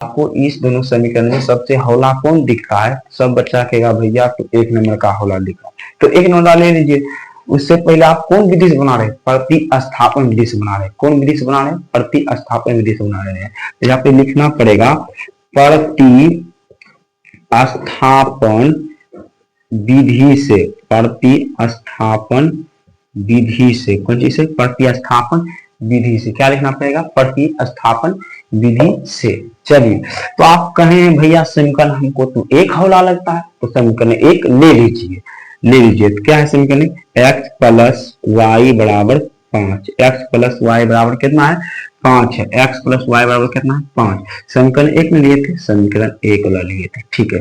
आपको इस दोनों समीकरण में सबसे हौला कौन दिख रहा है? सब बच्चा कहेगा भैया तो 1 नंबर का हौला दिख रहा है, तो 1 नंबर ले लीजिए। उससे पहले आप कौन विधि से बना रहे हैं? प्रतिस्थापन विधि से बना रहे हैं। कौन विधि से बना रहे हैं? प्रतिस्थापन विधि से बना रहे हैं। तो यहाँ पे लिखना पड़ेगा प्रतिस्थापन विधि से। प्रतिस्थापन विधि से कौन चीज से? प्रतिस्थापन विधि से। क्या लिखना पड़ेगा? प्रतिस्थापन विधि से। चलिए, तो आप कहें भैया समीकरण हमको तो एक हौला लगता है, तो समीकरण एक ले लीजिए। तो क्या है समीकरण? x प्लस वाई बराबर 5। एक्स प्लस वाई बराबर कितना है? 5 है। x प्लस वाई बराबर कितना है? 5। समीकरण एक में लिए थे, समीकरण एक वाला लिए थे, ठीक है।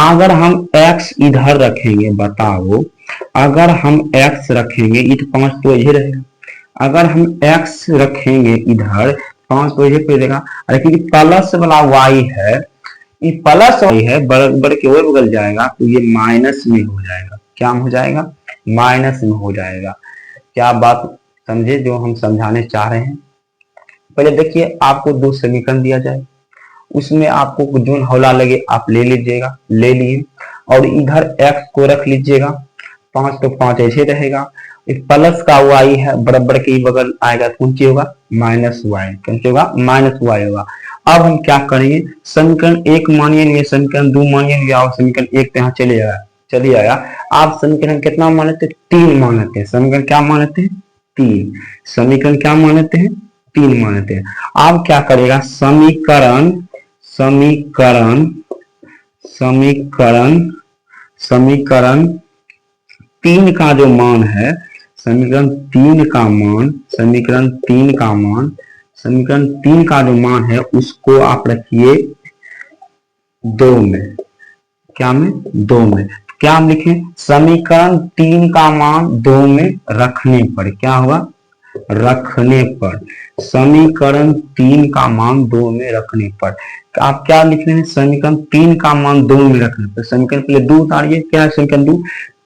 अगर हम x इधर रखेंगे, बताओ, अगर हम x रखेंगे, ये तो 5 तो इधर रहेगा। अगर हम x रखेंगे इधर, 5 तो इधर पे रहेगा। क्योंकि प्लस वाला y है, ये प्लस y है, बराबर के ओर बदल जाएगा तो ये माइनस में हो जाएगा। क्या हो जाएगा? माइनस में हो जाएगा। क्या बात समझे जो हम समझाने चाह रहे हैं? पहले देखिए, आपको दो समीकरण दिया जाए, उसमें आपको जो हौला लगे आप ले लीजिएगा, ले लिए, और इधर x को रख लीजिएगा। 5 तो 5 ऐसे रहेगा। प्लस का y है, बराबर के बगल आएगा, कौन सी होगा? Minus Y. कौन सी होगा? माइनस वाई होगा। अब हम क्या करेंगे? समीकरण एक मानिए, समीकरण 2 मानिए, और समीकरण एक तो यहाँ चले आया। आप समीकरण कितना मानते हैं? 3 मानते हैं। समीकरण क्या मानते हैं? 3। समीकरण क्या मानते हैं? 3 मानते हैं। आप क्या करेगा? समीकरण समीकरण समीकरण समीकरण 3 का जो मान है, समीकरण 3 का मान, समीकरण 3 का मान, समीकरण 3 का जो मान है उसको आप रखिए 2 में। क्या में? 2 में। क्या हम लिखें? समीकरण 3 का मान 2 में रखने पर क्या होगा? रखने पर। समीकरण 3 का मान 2 में रखने पर आप क्या लिख रहे हैं? समीकरण 3 का मान 2 में रखने पर समीकरण पहले 2 उतारिए। क्या है समीकरण 2?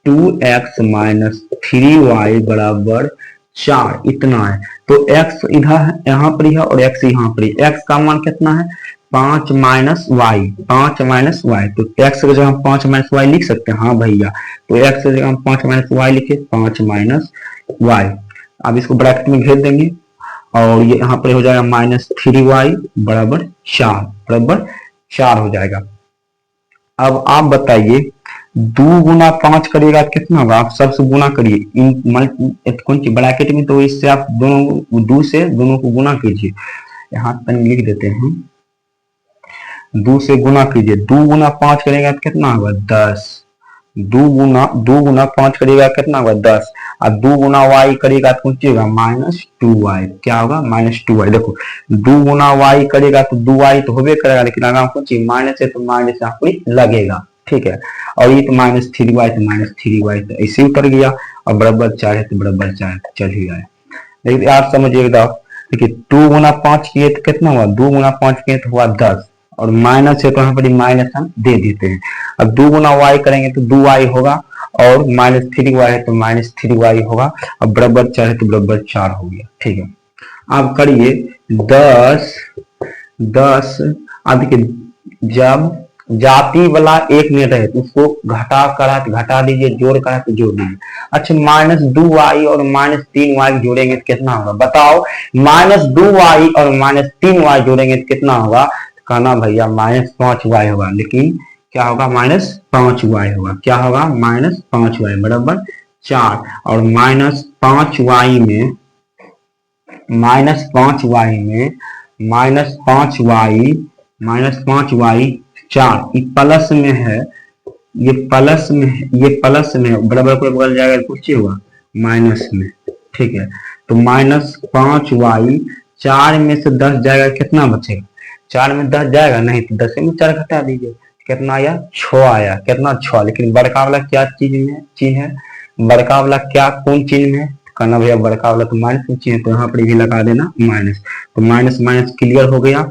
2x माइनस 3y बराबर 4, इतना है। तो x इधर यहाँ पर है और x यहाँ पर है। x का मान कितना है? 5 माइनस वाई। 5 माइनस वाई, तो x की जगह हम 5 माइनस वाई लिख सकते हैं। हाँ भैया, तो x की जगह हम 5 माइनस वाई लिखे, 5 माइनस वाई। अब इसको ब्रैकेट में घेर देंगे और ये यहाँ पर हो जाएगा माइनस 3y बराबर 4 हो जाएगा। अब आप बताइए, 2 गुना 5 करिएगा कितना होगा? आप सबसे गुना करिए कौन सी ब्रैकेट में, तो इससे आप दोनों 2 से दोनों को गुना कीजिए। यहाँ तक लिख देते हैं, 2 से गुना कीजिए। 2 गुना 5 करेगा तो कितना होगा? 10। 2 गुना 5 करेगा कितना होगा? 10। और 2 गुना y करेगा तो कौन सी होगा? -2y। क्या होगा? -2y। देखो, 2 गुना y करेगा तो 2y तो होबे करेगा, लेकिन अगर कौन सी माइनस है तो माइनस यहाँ पर लगेगा, ठीक है। और ये तो -3y तो -3y तो ऐसे उतर गया, और बराबर 4 है तो बराबर 4 चल ही गया। लेकिन आप समझिएगा, देखिए 2 गुना 5 किए तो कितना हुआ? 2 गुना 5 किए तो हुआ 10, और माइनस है तो यहाँ पर माइनस हम दे देते हैं। अब 2 गुना y करेंगे तो 2y होगा, और -3y है तो -3y होगा, अब बराबर 4 है तो बराबर 4 हो गया, ठीक है। आप करिए 10। अब देखिए, जब जाति वाला एक में रहे तो उसको घटा करा तो घटा दीजिए, जोड़ करा तो जोड़ दीजिए। अच्छा, -2y और -3y जोड़ेंगे तो कितना होगा? बताओ, -2y और -3y जोड़ेंगे तो कितना होगा? कहना भैया -5y होगा, लेकिन क्या होगा? -5y होगा। क्या होगा? -5y बराबर 4। और -5y में -5y 4 ये प्लस में है, ये प्लस में है, ये प्लस में है, बराबर को बदल जाएगा, कुछ होगा माइनस में, ठीक है। तो -5y 4 में से 10 जाएगा, कितना बचेगा? 4 में 10 जाएगा नहीं, तो 10 में 4 घटा दीजिए, कितना आया? 6 आया। कितना? 6। लेकिन बड़का वाला क्या चीज है? बड़का वाला क्या कौन चीज में? कहना भैया बड़का वाला तो माइनस में चीज है, तो यहाँ पर भी लगा देना माइनस। तो माइनस माइनस क्लियर हो गया।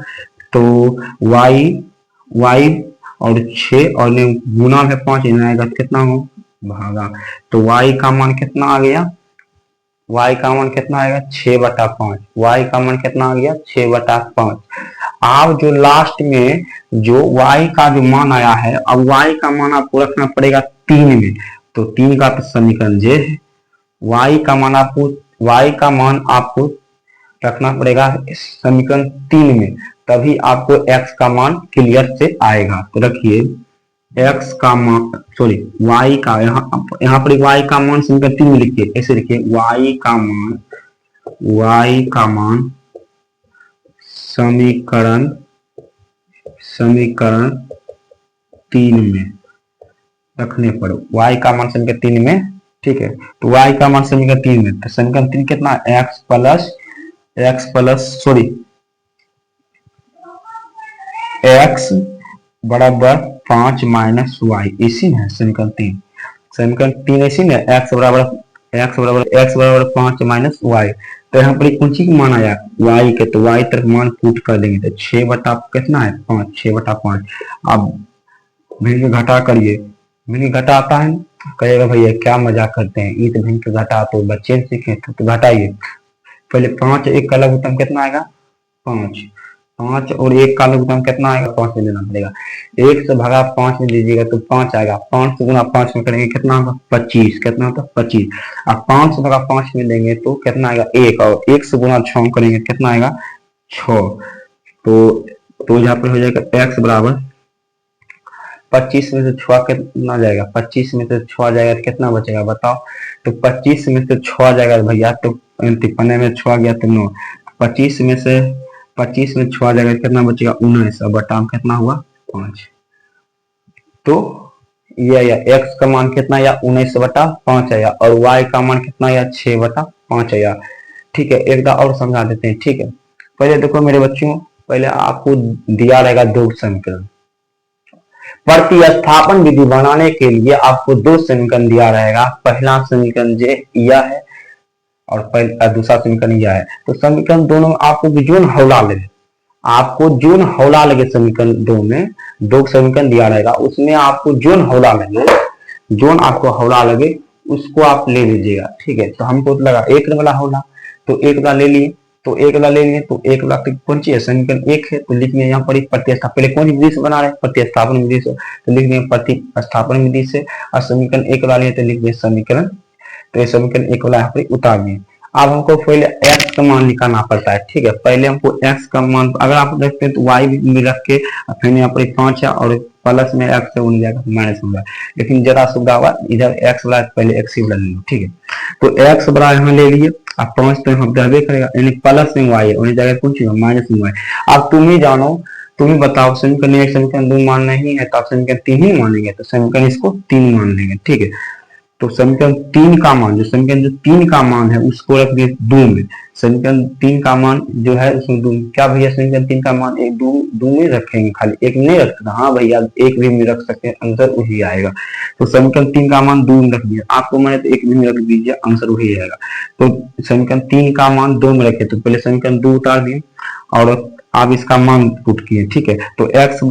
तो y और 6 और गुना है 5 आएगा तो कितना हो? भागा। तो y का मान कितना आ गया? y का मान कितना आएगा? 6/5। y का मान कितना आ गया? 6/5। आप जो लास्ट में जो y का जो मान आया है, अब y का मान आपको रखना पड़ेगा 3 में, तो 3 का तो समीकरण जे है। y का मान आपको रखना पड़ेगा समीकरण 3 में, तभी आपको x का मान क्लियर से आएगा। तो रखिए x का मान, सॉरी y का, यहाँ पर y का मान समीकरण 3 में लिखिए, ऐसे लिखिए y का मान समीकरण 3 में रखने पर y का मान समीकरण 3 में, ठीक है। तो y का मान समीकरण 3 में, तो समीकरण 3 कितना, x बराबर 5 माइनस वाई, इसी है समीकरण 3। समीकरण 3 इसी में x बराबर 5 माइनस वाई। तो यहाँ पर कौन सी मान आया y के, तो y तक मान पुट कर देंगे, तो 6 बटा कितना है 5, 6 बटा 5। अब भिन्न घटा करिए, भिन्न घटा आता है, कहेगा भैया क्या मजाक करते हैं, ईट भिन्न घटा तो बच्चे सीखे, तो घटाइए पहले 5, 1 का लघुत्तम कितना आएगा 5, 5 और 1 का लघुत्तम कितना आएगा 5 में देना पड़ेगा, 1 से भगा 5 में दीजिएगा तो 5 आएगा, 5 से गुना 5 में करेंगे कितना होगा 25, कितना होता 25। अब 5 से भगा 5 में देंगे तो कितना आएगा 1, और 1 से गुना 6 करेंगे कितना आएगा 6। तो यहाँ पर हो जाएगा x बराबर 25 में से 6 कितना जाएगा, 25 में से 6 जाएगा तो कितना बचेगा बताओ, तो 25 में से 6 जाएगा भैया, तो 53 में 6 गया तो 9, 25 में 6 जाएगा कितना बचेगा 19, और बटा कितना हुआ 5। तो या x का मान कितना आया 19 बटा 5 आया, और y का मान कितना आया 6 बटा 5 आया। ठीक है, एक बार और समझा देते हैं। ठीक है, पहले देखो मेरे बच्चों, पहले आपको दिया रहेगा 2 समीकरण, प्रतिस्थापन विधि बनाने के लिए आपको 2 समीकरण दिया रहेगा। पहला समीकरण यह है और दूसरा समीकरण यह है। तो समीकरण दोनों आपको जोन हौला लगे, आपको जोन हौला लगे, समीकरण 2 में 2 समीकरण दिया रहेगा, उसमें आपको जोन हौला लगे, जोन आपको हौला लगे उसको आप ले लीजिएगा। ठीक है, तो हमको लगा 1 वाला हौला, तो 1 वाला ले लिए, तो 1 वाला ले लिए, तो 1 वाला कौन सी है समीकरण 1 है, तो लिखिए यहाँ पर प्रतिस्थापन, पहले कौन सी विधि से बना रहे हैं प्रतिस्थापन विधि से, तो लिख दिए प्रतिस्थापन विधि से, और समीकरण 1 वाला लिए तो लिख दिए समीकरण, तो ये समीकरण 1 वाला यहाँ पर उतार दिए। अब हमको पहले x का मान निकालना पड़ता है। ठीक है, पहले हमको x का मान, अगर आप देखते हैं तो y भी रख के फिर यहाँ पर 5 है और प्लस में x से जाएगा माइनस होगा, लेकिन जरा सुविधा हुआ इधर x वाला पहले x ही वाला ले लो। ठीक है, तो x बराबर यहाँ ले लिए, अब 5 तो हम दर्वे करेगा, यानी प्लस में y है, उन्हें जगह कौन सी माइनस में y। अब तुम ही जानो, तुम ही बताओ, समीकरण 1 समीकरण 2 मान नहीं है तो आप समीकरण 3 ही मानेंगे, तो समीकरण इसको 3 मान लेंगे। ठीक है, तो समीकरण 3 का मान, जो समीकरण 3 का मान है उसको रख दिए 2 में, समीकरण 3 का मान जो है उसमें 2 क्या भैया, समीकरण 3 का मान 2 में रखेंगे, खाली 1 नहीं रख सकते। हाँ भैया 1 भी में रख सकते हैं, आंसर वही आएगा। तो समीकरण 3 का मान 2 में रख दिया, आपको मैंने तो 1 में रख दीजिए, आंसर वही आएगा। तो समीकरण 3 का मान 2 में रखे, तो पहले समीकरण 2 उतार दिए और आप इसका मान पुट किए। ठीक है, तो x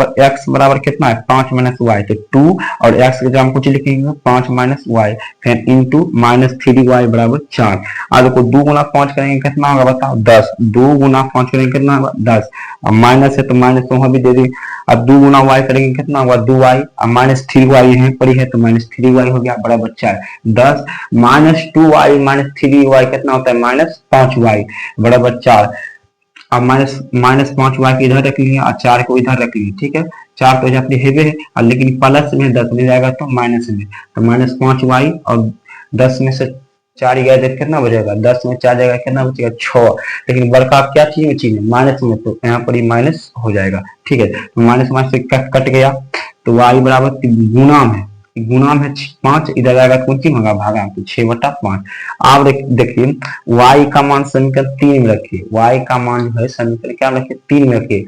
बराबर कितना है 5 माइनस वाई, तो 2 और x के जगह हम कुछ लिखेंगे 5 माइनस वाई, फिर इंटू माइनस 3y बराबर 4। आज देखो 2 गुना 5 करेंगे कितना होगा बताओ 10, 2 गुना 5 करेंगे कितना होगा 10, अब माइनस है तो माइनस तो वहां भी दे दी। अब 2 गुना y करेंगे कितना होगा 2y, अब माइनस 3y है पड़ी है तो माइनस 3y हो गया बराबर 4, 10 माइनस 2y माइनस 3y कितना होता है माइनस 5y बराबर 4। अब माइनस 5y को इधर रख लिए और 4 को इधर रख लिए। ठीक है, 4 तो अपने हेवे है और लेकिन प्लस में 10 में जाएगा तो माइनस में, तो माइनस 5y और 10 में से 4 गया तो कितना बचेगा, 10 में 4 जाएगा कितना बचेगा 6, लेकिन बड़का क्या चीज है माइनस में, तो यहाँ पर ही माइनस हो जाएगा। ठीक है, तो माइनस माइनस से कट गया, तो y बराबर गुना में, गुना में 5 इधर आएगा कौन सी होगा भागा, तो 6 बटा 5। आप देखिए y का मान समीकरण 3 में रखिए, y का मान जो है समीकरण क्या रखिए 3 में रखिए,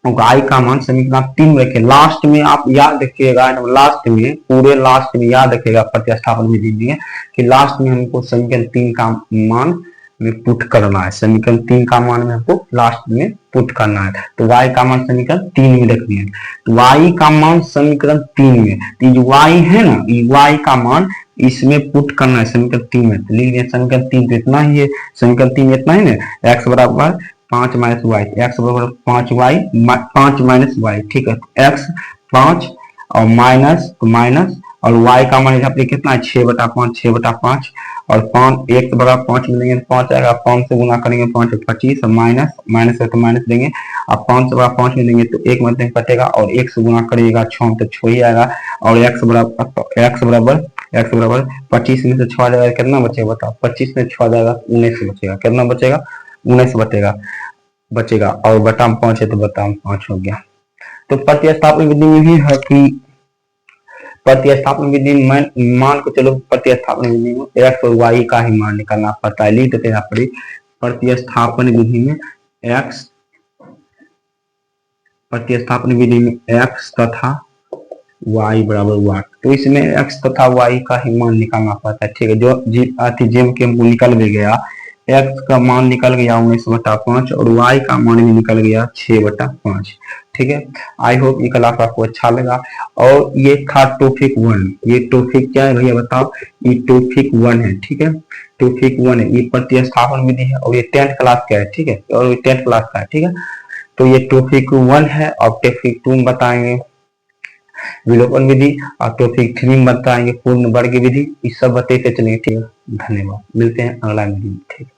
y का मान समीकरण 3 में रखिए। लास्ट में आप याद रखिएगा, लास्ट में पूरे लास्ट में याद रखिएगा प्रतिस्थापन विधि में कि लास्ट में हमको समीकरण 3 का मान में पुट करना है, समीकरण 3 का मान में हमको लास्ट में पुट करना है। तो y का मान समीकरण 3 में रख दिए, तो y का मान समीकरण 3 में, तो ये y है ना, ये y का मान इसमें पुट करना है समीकरण 3 में, तो लिख दिए समीकरण 3 तो इतना ही है, समीकरण 3 इतना ही ना, x बराबर 5 माइनस वाई, एक्स बराबर 5y 5 माइनस वाई, ठीक है। एक्स 5 और माइनस तो माइनस और y का मान यहाँ पे कितना है 6/5, 6/5 और 5 एक बराबर 5 में देंगे तो 5 आएगा, 5 से गुना करेंगे 5 25 और माइनस माइनस है तो माइनस देंगे। अब 5 से बड़ा 5 में देंगे तो 1 में कटेगा और 1 से गुना करिएगा 6 तो 6 ही आएगा और x बराबर 25 में से 6 जाएगा कितना बचेगा बताओ, 25 में 6 जाएगा 19 बचेगा, कितना बचेगा 19 बचेगा और बटा 5 है तो बटा 5 हो गया। तो प्रतिस्थापन विधि में भी है कि प्रतिस्थापन विधि में मान को चलो प्रतिस्थापन विधि में x और y का ही मान निकालना पड़ता है, लिख देते हैं यहाँ पर प्रतिस्थापन विधि में x तथा y बराबर 1, तो इसमें x तथा y का ही मान निकालना पड़ता है, ठीक है। जो जेम के हमको निकल भी गया, x का मान निकल गया 19/5 और y का मान भी निकल गया 6/5, ठीक है। आई होप ये क्लास आपको अच्छा लगा। और ये था टॉपिक 1, ये टॉपिक क्या है भैया बताओ, ये टॉपिक 1 है, ठीक है। टॉपिक 1 है, ये प्रतिस्थापन विधि है और ये 10th क्लास का है, ठीक है, और ये 10th क्लास का है, ठीक है। तो ये टॉपिक 1 है और टॉपिक 2 में बताएंगे विलोपन विधि और टॉपिक 3 में बताएंगे पूर्ण वर्ग विधि, ये सब बताते चलेंगे, ठीक है। धन्यवाद, मिलते हैं अगला वीडियो में, ठीक है।